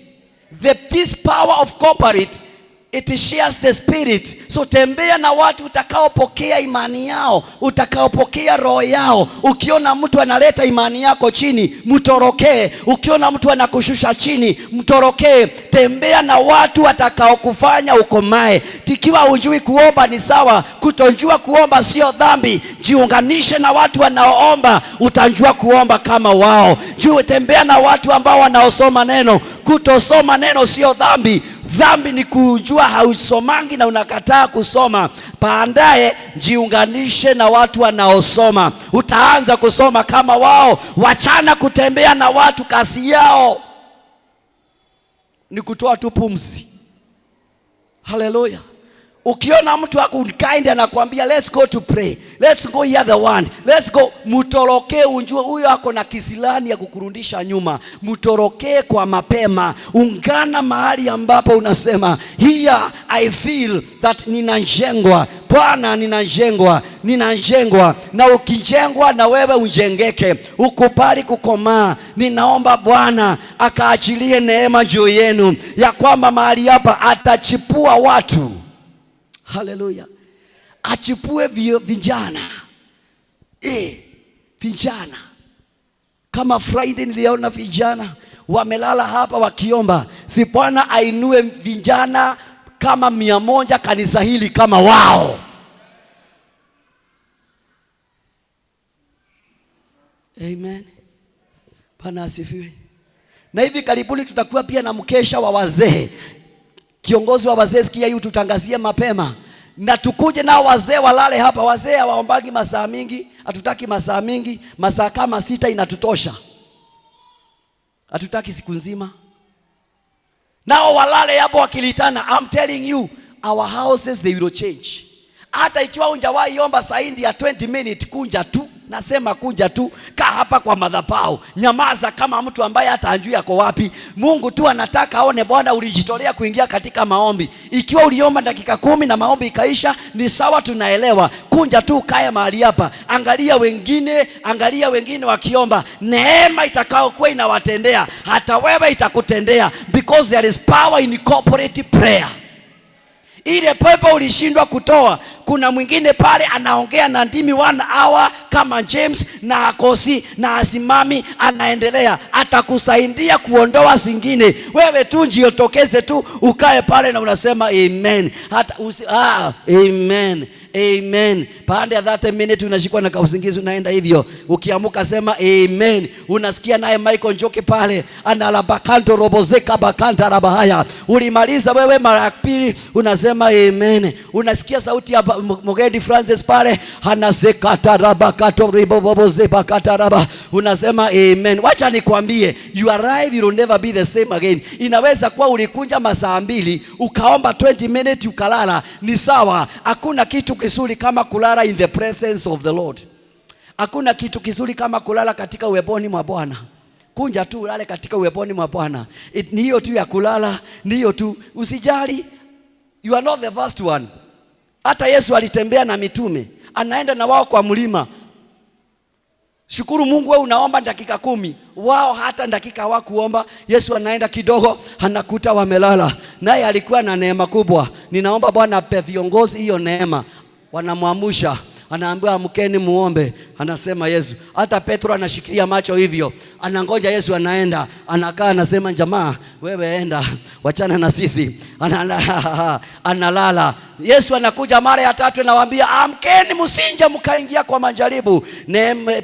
This power of corporate, it shares the spirit. So tembea na watu utakaopokea imani yao, utakaopokea roho yao. Ukiona mtu analeta imani yako chini, mtorokee. Ukiona mtu anakushusha chini, mtorokee. Tembea na watu watakaokufanya ukomae. Tikiwa hujui kuomba ni sawa, kutojua kuomba sio dhambi. Jiunganishe na watu wanaoomba, utajua kuomba kama wao. Tembea na watu ambao wanaosoma neno. Kutosoma neno sio dhambi. Dhambi ni kujua hausomangi na unakataa kusoma. Baadaye jiunganishe na watu wanaosoma, utaanza kusoma kama wao. Wachana kutembea na watu kasi yao ni kutoa tu pumzi. Hallelujah. Ukiona mtu akukind anakuambia let's go to pray, let's go hear the word, let's go, mutoroke. Unjue huyo ako na kisilani ya kukurudisha nyuma. Mutoroke kwa mapema. Ungana mahali ambapo unasema here I feel that ninajengwa. Bwana, ninajengwa. Na ukijengwa na wewe ujengeke. Ukubali kukomaa. Ninaomba Bwana akaachilie neema juu yenu, ya kwamba mahali hapa atachipua watu. Hallelujah. Achipue vijana. Vijana. Kama Friday niliona vijana wamelala hapa wakiomba. Si Bwana ainue vijana kama 100 kanisa hili kama wao. Amen. Bwana asifiwe. Na hivi karibuni tutakuwa pia na mkesha wa wazee. Kiongozi wa wazee, sikia hii, tutangazie mapema. Na tukuje nao wazee walale hapa. Wazee hawaombagi masaa mingi, hatutaki masaa mingi. Masaa kama 6 inatutosha. Hatutaki siku nzima. Nao walale hapo wakilitana. I'm telling you, our houses they will change. Hata ikiwa unjawahi omba saindi ya 20 minutes, kunja tu. Nasema kunja tu, kaa hapa kwa madhabahu. Nyamaza kama mtu ambaye hata anjui yako wapi. Mungu tu anataka aone Bwana ulijitolea kuingia katika maombi. Ikiwa uliomba dakika 10 na maombi ikaisha, ni sawa, tunaelewa. Kunja tu, kae mahali hapa. Angalia wengine wakiomba. Neema itakayokuwa inawatendea, hata wewe itakutendea, because there is power in corporate prayer. Ile pepo ulishindwa kutoa, kuna mwingine pale anaongea na ndimi 1 hour kama James na akosi na asimami, anaendelea. Atakusaidia kuondoa zingine. Wewe tu jiotokeze tu, ukae pale na unasema amen. Amen. Baada ya 30 minutes unashikwa na kausingizi, unaenda hivyo. Ukiamuka sema amen. Unasikia naye Michael Njoki pale analabakanto robozeka bakanta rabahaya. Ulimaliza wewe mara ya pili, unasema amen. Unasikia sauti ya Mogendi Francis pale anazekata rabakato ribobozeba kataraba, unasema amen. Wacha nikwambie, your life will never be the same again. Inaweza kuwa ulikunja masaa 2 ukaomba 20 minutes ukalala, ni sawa. Hakuna kitu kizuri kama kulala in the presence of the Lord. Hakuna kitu kizuri kama kulala katika uweponi mwa Bwana. Kunja tu ulale katika uweponi mwa Bwana. Ni hiyo tu ya kulala, ni hiyo tu. Usijali. You are not the first one. Hata Yesu alitembea na mitume, anaenda na wao kwa mlima. Shukuru Mungu, wewe unaomba dakika 10, wao hata dakika hawakuomba. Yesu anaenda kidogo, anakuta wamelala. Naye alikuwa na neema kubwa. Ninaomba Bwana ape viongozi hiyo neema. Wanamwamusha, anaambiwa amkeni muombe. Anasema Yesu. Hata Petro anashikilia macho hivyo, anangoja Yesu anaenda, anakaa anasema jamaa wewe enda, wachana na sisi. Analala. Yesu anakuja mara ya tatu, anawaambia amkeni msinje mkaingia kwa majaribu.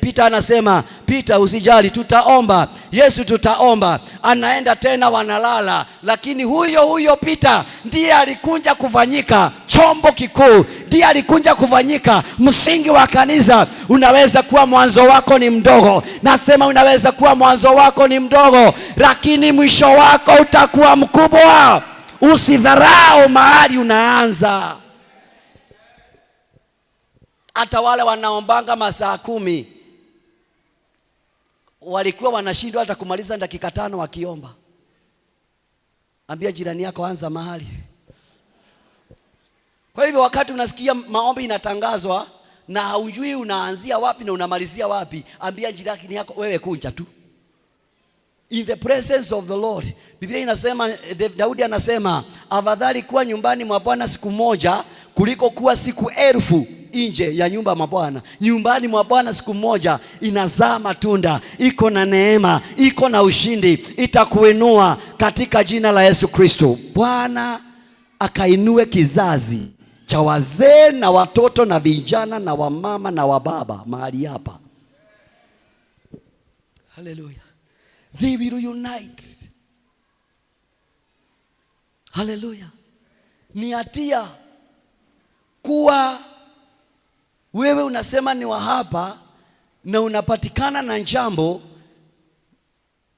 Peter anasema Peter usijali, tutaomba. Yesu tutaomba. Anaenda tena, wanalala. Lakini huyo Peter ndiye alikuja kufanyika chombo kikuu, ndiye alikuja kufanyika msingi wa kanisa. Unaweza kuwa mwanzo wako ni mdogo, nasema unaweza kuwa mwanzo wako ni mdogo, lakini mwisho wako utakuwa mkubwa. Usidharau mahali unaanza. Hata wale wanaombanga masaa 10 walikuwa wanashindwa hata kumaliza dakika 5 wakiomba. Ambia jirani yako anza mahali. Kwa hivyo wakati unasikia maombi inatangazwa na haujui unaanzia wapi na unamalizia wapi, ambia jirani yako wewe kunja tu. In the presence of the Lord. Biblia inasema, Daudi anasema afadhali kuwa nyumbani mwa Bwana siku moja kuliko kuwa siku 1000 nje ya nyumba ya Bwana. Nyumbani mwa Bwana siku moja inazaa matunda, iko na neema, iko na ushindi, itakuinua katika jina la Yesu Kristo. Bwana akainue kizazi cha wazee na watoto na vijana na wamama na wababa mahali hapa. Hallelujah. They will unite. Hallelujah. Ni hatia kuwa wewe unasema ni wa hapa na unapatikana na jambo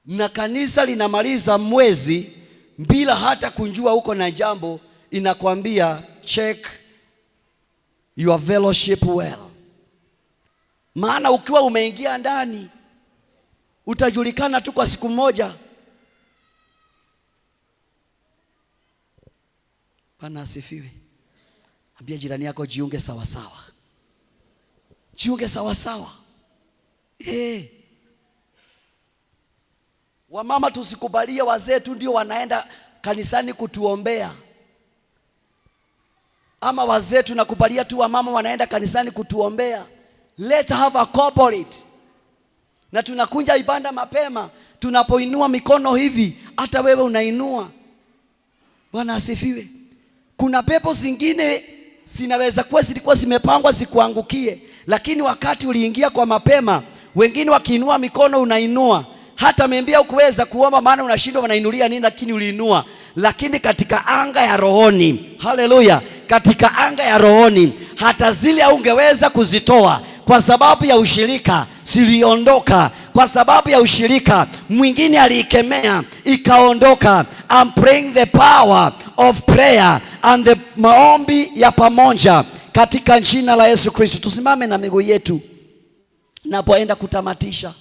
na kanisa linamaliza mwezi bila hata kunjua huko na jambo. Inakwambia check your fellowship well. Maana ukiwa umeingia ndani utajulikana tu kwa siku moja. Bwana asifiwe. Ambia jirani yako jiunge sawa sawa. Jiunge sawa sawa. Wamama tusikubalie wazee tu ndio wanaenda kanisani kutuombea. Ama wazee tunakubalia tu wamama wanaenda kanisani kutuombea. Let's have a corporate. Na tunakunja ibada mapema. Tunapoinua mikono hivi, hata wewe unainua. Bwana asifiwe. Kuna pepo zingine zinaweza kuwa zilikuwa zimepangwa zikuangukie, lakini wakati uliingia kwa mapema, wengine wakiinua mikono unainua. Hata membia ukuweza kuomba maana unashindwa wanainulia nini, lakini uliinua. Lakini katika anga ya rohoni, haleluya, katika anga ya rohoni, hata zile ungeweza kuzitoa kwa sababu ya ushirika ziliondoka. Kwa sababu ya ushirika mwingine aliikemea ikaondoka. I'm praying the power of prayer and the maombi ya pamoja katika jina la Yesu Kristo. Tusimame na miguu yetu napoenda kutamatisha.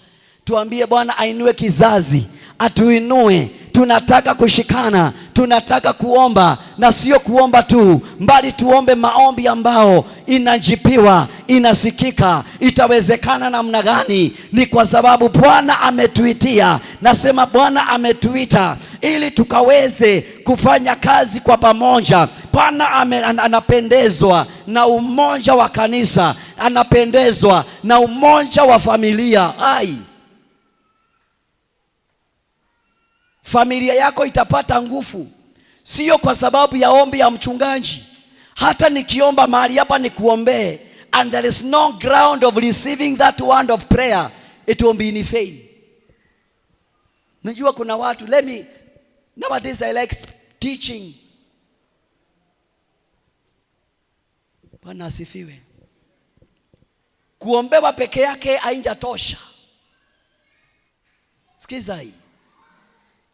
Tuambie Bwana ainue kizazi, atuinue. Tunataka kushikana, tunataka kuomba, na sio kuomba tu, mbali tuombe maombi ambao inajibiwa, inasikika. Itawezekana namna gani? Ni kwa sababu Bwana ametuitia. Nasema Bwana ametuita ili tukaweze kufanya kazi kwa pamoja. Bwana anapendezwa na umoja wa kanisa, anapendezwa na umoja wa familia. Familia yako itapata nguvu, sio kwa sababu ya ombi ya mchungaji. Hata nikiomba mahali hapa nikuombee, and there is no ground of receiving that word of prayer, it will be in vain. Najua kuna watu, nowadays I like teaching. Bwana asifiwe. Kuombewa peke yake haijatosha. Sikiza hii.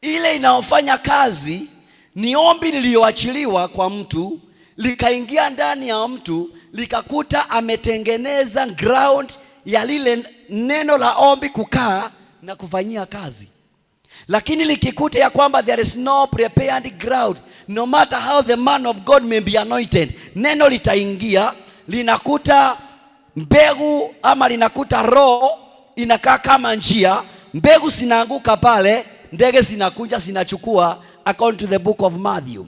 Ile inaofanya kazi ni ombi lilioachiliwa kwa mtu, likaingia ndani ya mtu, likakuta ametengeneza ground ya lile neno la ombi kukaa na kufanyia kazi. Lakini likikuta ya kwamba there is no prepared ground, no matter how the man of God may be anointed, neno litaingia, linakuta mbegu ama linakuta roho inakaa kama njia, mbegu zinaanguka pale, ndege zinakuja zinachukua, according to the book of Matthew.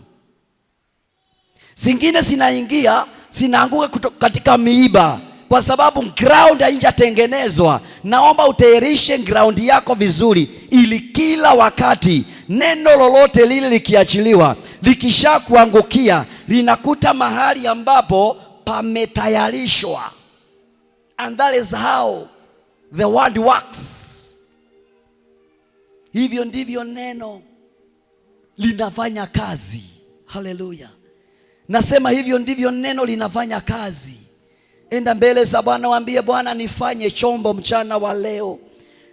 Zingine zinaingia, zinaanguka katika miiba. kwa sababu ground haijatengenezwa. Naomba utayarishe ground yako vizuri, ili kila wakati neno lolote lile likiachiliwa, likisha kuangukia, linakuta mahali ambapo pametayarishwa. And that is how the word works. Hivyo ndivyo neno linafanya kazi. Haleluya. Nasema hivyo ndivyo neno linafanya kazi. Enda mbele za Bwana, waambie Bwana, nifanye chombo mchana wa leo.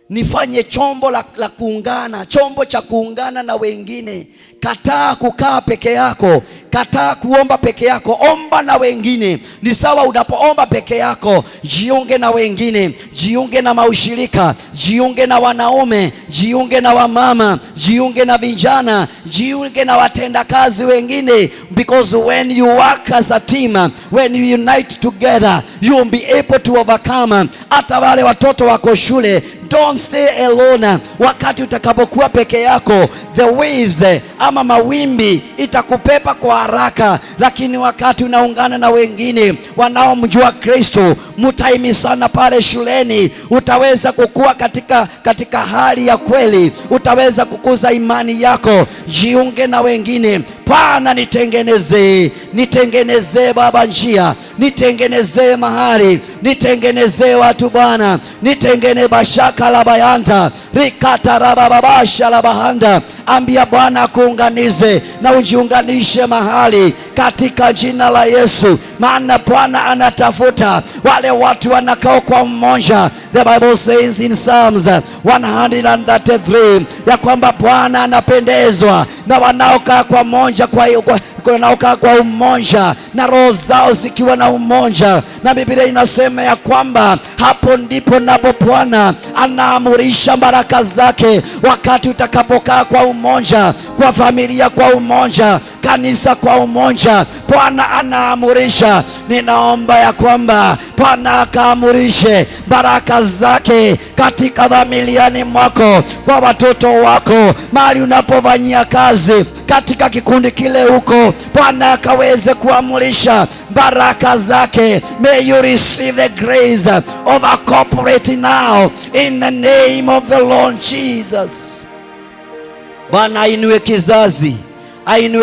Nifanye chombo la kuungana, chombo cha kuungana na wengine. Kataa kukaa peke yako, kataa kuomba peke yako, omba na wengine. Ni sawa unapoomba peke yako, jiunge na wengine, jiunge na maushirika, jiunge na wanaume, jiunge na wamama, jiunge na vijana, jiunge na watendakazi wengine. Because when you work as a team, when you unite together, you will be able to overcome. Hata wale watoto wako shule, don't stay alone. Wakati utakapokuwa peke yako, the waves ama mawimbi itakupepa kwa haraka, lakini wakati unaungana na wengine wanaomjua Kristo, mtaimisana pale shuleni, utaweza kukua katika hali ya kweli, utaweza kukuza imani yako. Jiunge na wengine. Bwana, nitengenezee Baba njia, nitengenezee mahali, nitengenezee watu Bwana, nitengene bashaka la bayanta rikata rababasha la bahanda. Ambia Bwana kuunganize na ujiunganishe mahali katika jina la Yesu, maana Bwana anatafuta wale watu wanakao kwa mmoja. The Bible says in Psalms 133 ya kwamba Bwana anapendezwa na wanaokaa kwa mmoja, wanaokaa kwa umoja na roho zao zikiwa na umoja. Na Biblia inasema ya kwamba hapo ndipo napo Bwana anaamurisha baraka zake. Wakati utakapokaa kwa umoja, kwa familia kwa umoja, kanisa kwa umoja, Bwana anaamurisha. Ninaomba ya kwamba Bwana akaamurishe baraka zake katika familiani mwako, kwa watoto wako, mahali unapofanyia kazi, katika kikundi kile huko, Bwana akaweze kuamurisha baraka zake. May you receive the grace of a corporate now in the name of the Lord Jesus. Bwana ainue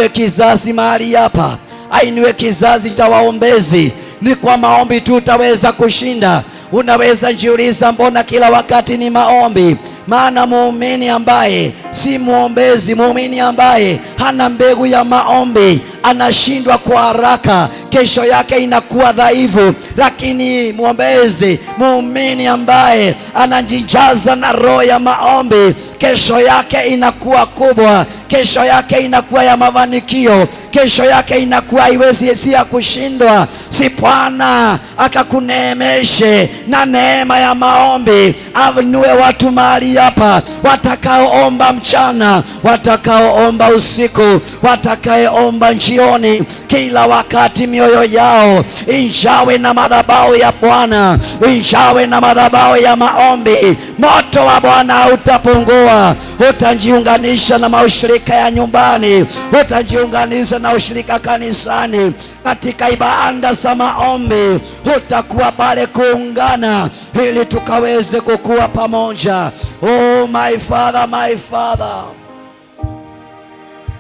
kizazi mahali hapa, ainue kizazi cha waombezi. Ni kwa maombi tu utaweza kushinda. Unaweza jiuliza, mbona kila wakati ni maombi? Maana muumini ambaye si muombezi, muumini ambaye hana mbegu ya maombi, anashindwa kwa haraka, kesho yake inakuwa dhaifu. Lakini muombezi, muumini ambaye anajijaza na roho ya maombi, kesho yake inakuwa kubwa, kesho yake inakuwa ya mafanikio, kesho yake inakuwa haiwezi si ya kushindwa. Si Bwana akakuneemeshe na neema ya maombi, avinue watu mahali hapa, watakaoomba mchana, watakaoomba usiku, watakaoomba jioni, kila wakati mioyo yao injawe na madhabahu ya Bwana, injawe na madhabahu ya maombi. Moto wa Bwana utapungua. Utajiunganisha na maushirika ya nyumbani, utajiunganisha na ushirika kanisani, katika ibada za maombi utakuwa pale kuungana, ili tukaweze kukua pamoja. Oh my Father, my Father.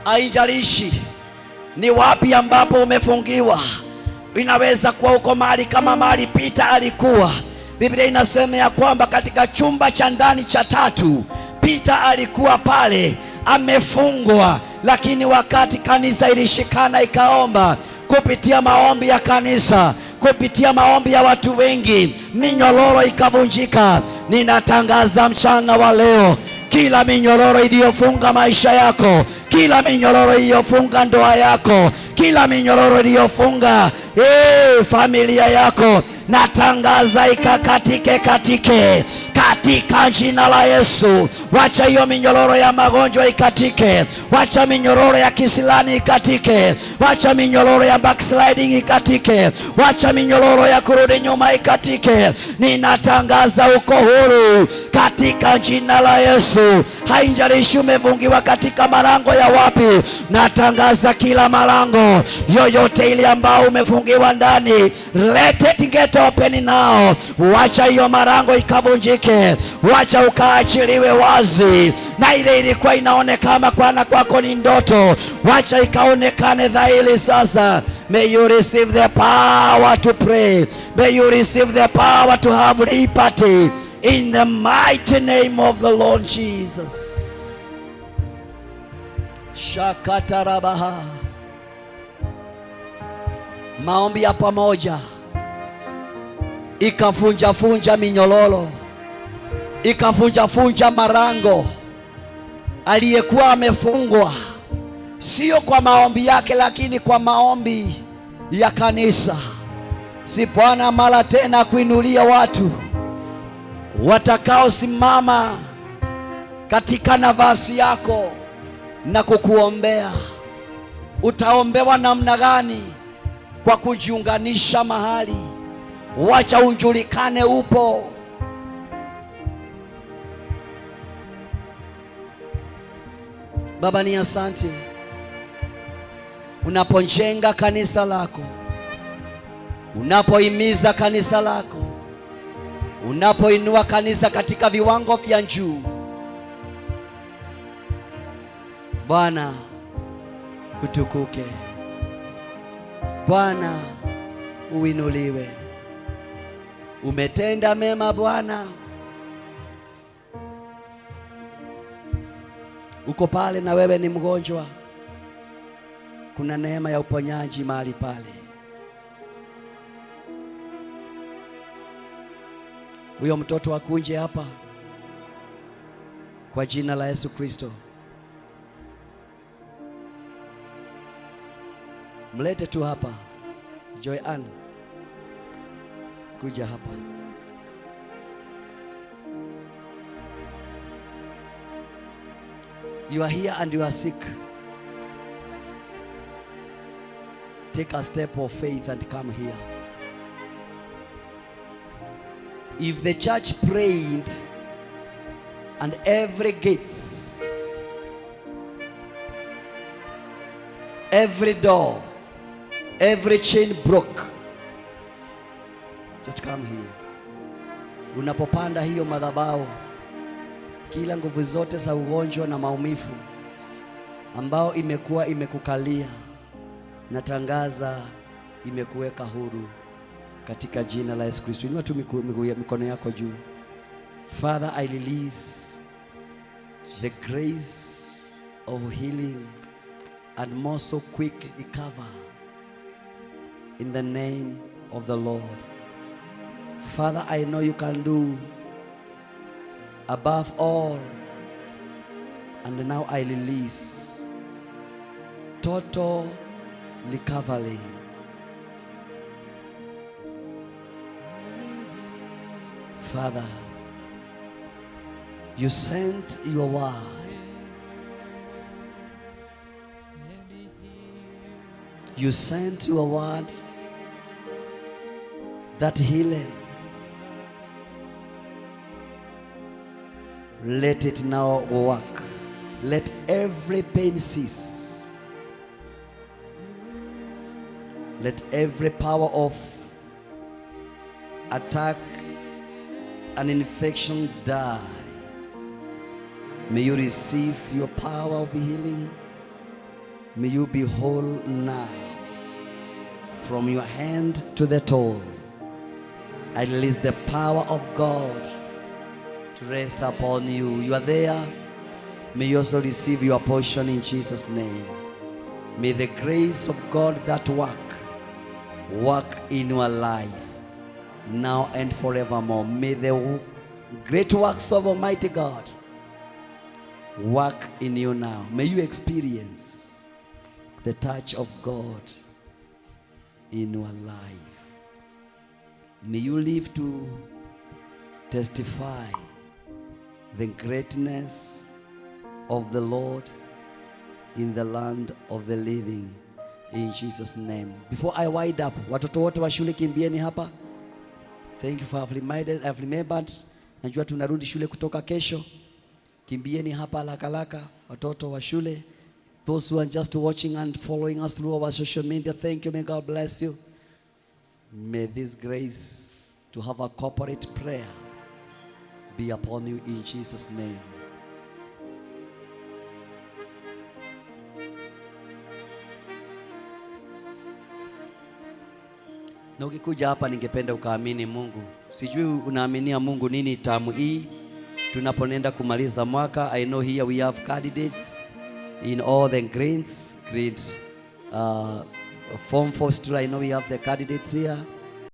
Haijalishi ni wapi ambapo umefungiwa. Inaweza kuwa uko mahali kama mahali Peter alikuwa. Biblia inasema ya kwamba katika chumba cha ndani cha 3 Peter alikuwa pale amefungwa, lakini wakati kanisa ilishikana ikaomba, kupitia maombi ya kanisa, kupitia maombi ya watu wengi, minyororo ikavunjika. Ninatangaza mchana wa leo, kila minyororo iliyofunga maisha yako, kila minyororo iliyofunga ndoa yako, kila minyororo iliyofunga familia yako, natangaza ikakatike katika jina la Yesu. Wacha hiyo minyororo ya magonjwa ikatike, wacha minyororo ya kisilani ikatike, wacha minyororo ya backsliding ikatike, wacha minyororo ya kurudi nyuma ikatike. Ninatangaza uko huru katika jina la Yesu. Haijalishi umefungiwa katika malango ya unafungia wapi? Natangaza kila malango yoyote ile ambao umefungiwa ndani, let it get open now. Wacha hiyo malango ikavunjike, wacha ukaachiliwe wazi, na ile ilikuwa inaonekana kwako ni ndoto, wacha ikaonekane dhahiri sasa. May you receive the power to pray. May you receive the power to have liberty in the mighty name of the Lord Jesus. Shakatarabaha. Maombi ya pamoja ikafunja minyololo, ikafunja marango aliyekuwa amefungwa, sio kwa maombi yake, lakini kwa maombi ya kanisa. Si Bwana mara tena kuinulia watu watakaosimama katika nafasi yako na kukuombea. Utaombewa namna gani? Kwa kujiunganisha mahali, wacha unjulikane upo. Baba, ni asante unapojenga kanisa lako, unapohimiza kanisa lako, unapoinua kanisa katika viwango vya juu. Bwana utukuke, Bwana uinuliwe. Umetenda mema Bwana. Uko pale na wewe ni mgonjwa, kuna neema ya uponyaji mahali pale. Huyo mtoto akunje hapa kwa jina la Yesu Kristo. Mlete tu hapa. Joy Ann, kuja hapa. You are here and you are sick. Take a step of faith and come here. If the church prayed and every gates, every door, every chain broke, just come here. Unapopanda hiyo madhabahu, kila nguvu zote za ugonjwa na maumivu ambao imekuwa imekukalia, natangaza imekuweka huru katika jina la Yesu Kristo. Inua tu mikono yako juu. Father, I release the grace of healing and more so quick recover in the name of the Lord. Father, I know you can do above all, and now I release total recovery. Father, you sent your word. You sent your word that healing. Let it now work. Let every pain cease. Let every power of attack and infection die. May you receive your power of healing. May you be whole now. From your hand to the toe, I release the power of God to rest upon you. You are there. May you also receive your portion in Jesus' name. May the grace of God that work in your life now and forevermore. May the great works of Almighty God work in you now. May you experience the touch of God in your life. May you live to testify the greatness of the Lord in the land of the living, in Jesus' name. Before I wind up, watoto wote wa shule kimbieni hapa. Thank you for have remembered. Najua tunarudi shule kutoka kesho. Kimbieni hapa haraka, watoto wa shule. Those who are just watching and following us through our social media, thank you. May God bless you. May this grace to have a corporate prayer be upon you in Jesus' name. Na ukikuja hapa ningependa ukaamini Mungu. Sijui unaaminia Mungu nini tamu hii tunaponenda kumaliza mwaka. I know here we have candidates in all the grades, grade Form 4 still. I know we have the candidates here.